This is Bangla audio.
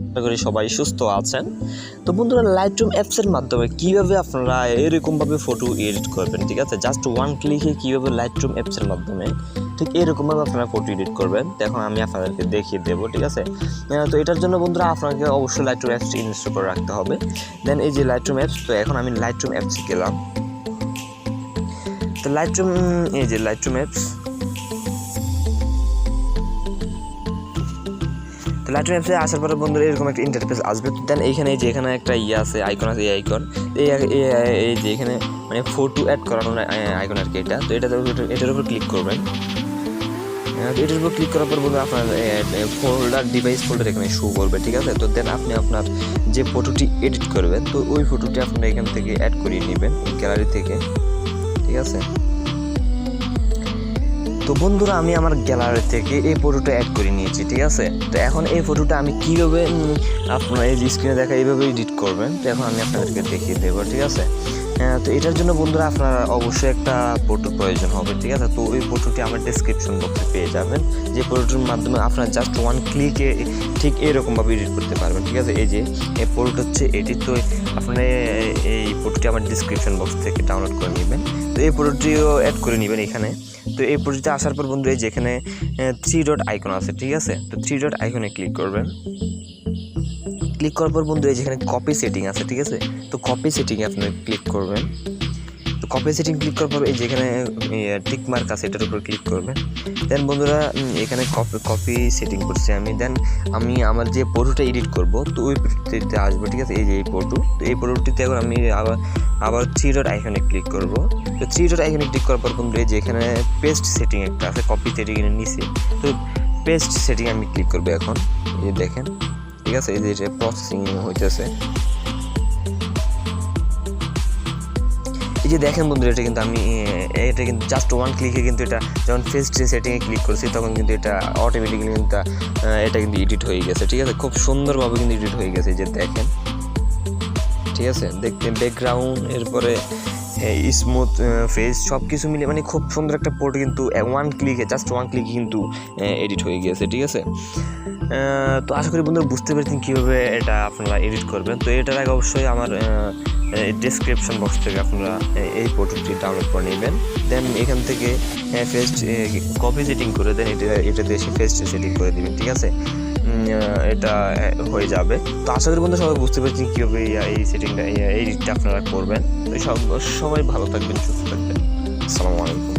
আশা করি সবাই সুস্থ আছেন। তো বন্ধুরা, লাইটরুম অ্যাপসের মাধ্যমে কীভাবে আপনারা এরকমভাবে ফটো এডিট করবেন, ঠিক আছে? জাস্ট ওয়ান ক্লিকে কীভাবে লাইটরুম অ্যাপসের মাধ্যমে ঠিক এরকমভাবে আপনারা ফটো এডিট করবেন, তো এখন আমি আপনাদেরকে দেখিয়ে দেবো, ঠিক আছে? তো এটার জন্য বন্ধুরা আপনাকে অবশ্যই লাইটরুম অ্যাপসটি ইনস্টল করে রাখতে হবে। দেন এই যে লাইটরুম অ্যাপস, তো এখন আমি লাইটরুম অ্যাপসে গেলাম। তো এই যে লাইটরুম অ্যাপস, তো লাইটরুম অ্যাপসে আসার পরে বন্ধুরা এরকম একটা ইন্টারফেস আসবে। তো দেন এইখানে যে এখানে একটা আছে আইকন আছে, এই আইকন, এই যে এখানে মানে ফটো অ্যাড করানোর আইকন আর কি এটা। তো এটার উপর ক্লিক করবেন। এটার উপর ক্লিক করার পর বন্ধুরা আপনার ফোল্ডার ডিভাইস ফোল্ডার এখানে শো করবে, ঠিক আছে? তো দেন আপনি আপনার যে ফটোটি এডিট করবেন, তো ওই ফটোটি আপনারা এখান থেকে অ্যাড করিয়ে নেবেন গ্যালারি থেকে, ঠিক আছে? তো বন্ধুরা আমি আমার গ্যালারি থেকে এই ফটোটা অ্যাড করে নিয়েছি, ঠিক আছে? তো এখন এই ফটোটা আমি কীভাবে আপনার এই যে স্ক্রিনে দেখা এইভাবে এডিট করবেন, তো এখন আমি আপনাদেরকে দেখিয়ে দেবো, ঠিক আছে? তো এটার জন্য বন্ধুরা আপনার অবশ্যই একটা ফটোর প্রয়োজন হবে, ঠিক আছে? তো ওই ফটোটি আমার ডেসক্রিপশন বক্সে পেয়ে যাবেন, যে ফটোটির মাধ্যমে আপনারা জাস্ট ওয়ান ক্লিকে ঠিক এরকমভাবে এডিট করতে পারবেন, ঠিক আছে? এই যে এই ফটোটা হচ্ছে এটি। তো আপনারা এই ফটোটি আমার ডেসক্রিপশন বক্স থেকে ডাউনলোড করে নেবেন। তো এই ফটোটিও অ্যাড করে নেবেন এখানে। তো এই ফটোটিতে আসার পর বন্ধুরা এই যেখানে 3 ডট আইকন আছে, ঠিক আছে? তো 3 ডট আইকনে ক্লিক করবেন। ক্লিক করার পর বন্ধুরা যেখানে কপি সেটিং আছে, ঠিক আছে? তো কপি সেটিংয়ে আপনি ক্লিক করবেন। তো কপি সেটিং ক্লিক করার পর এই যেখানে টিক মার্ক আছে এটার উপর ক্লিক করবেন। দেন বন্ধুরা এখানে কপি সেটিং করছি আমি। দেন আমি আমার যে ফটোটা এডিট করব, তো ওই ফটোটিতে আসবো, ঠিক আছে? এই যে এই ফটো, তো এই ফটোটিতে এখন আমি আবার 3 ডট আইকনে ক্লিক করব। তো 3 ডট আইকনে ক্লিক করার পর বন্ধুরা যেখানে পেস্ট সেটিং একটা আছে কপি সেটিংয়ের নিচে, তো পেস্ট সেটিং আমি ক্লিক করবো এখন। এই যে দেখেন, ঠিক আছে? এই যে প্রসেসিং হইতেছে। এই যে দেখেন বন্ধুরা এটা কিন্তু জাস্ট ওয়ান ক্লিকে কিন্তু এটা যখন পেস্ট সেটিংয়ে ক্লিক করছি তখন কিন্তু এটা অটোমেটিক্যালি কিন্তু এটা কিন্তু এডিট হয়ে গেছে, ঠিক আছে? খুব সুন্দরভাবে কিন্তু এডিট হয়ে গেছে, যে দেখেন, ঠিক আছে? দেখতে ব্যাকগ্রাউন্ড, এরপরে স্মুথ ফেস সব কিছু মিলে মানে খুব সুন্দর একটা ফটো কিন্তু জাস্ট ওয়ান ক্লিকে কিন্তু এডিট হয়ে গিয়েছে, ঠিক আছে? তো আশা করি বন্ধুরা বুঝতে পেরেছেন কীভাবে এটা আপনারা এডিট করবেন। তো এটার আগে অবশ্যই আমার ডেসক্রিপশন বক্স থেকে আপনারা এই ফটোটি ডাউনলোড করে নেবেন। দেন এখান থেকে ফেস্ট কপি সেটিং করে দেন, এটাতে এসে ফেস্ট সেটিং করে দেবেন, ঠিক আছে? এটা হয়ে যাবে। তো আশা করি বন্ধু সবাই বুঝতে পেরেছেন কীভাবে এই সেটিংটা এডিটটা আপনারা করবেন। তো সবাই ভালো থাকবেন, সুস্থ থাকবেন। আসসালামু আলাইকুম।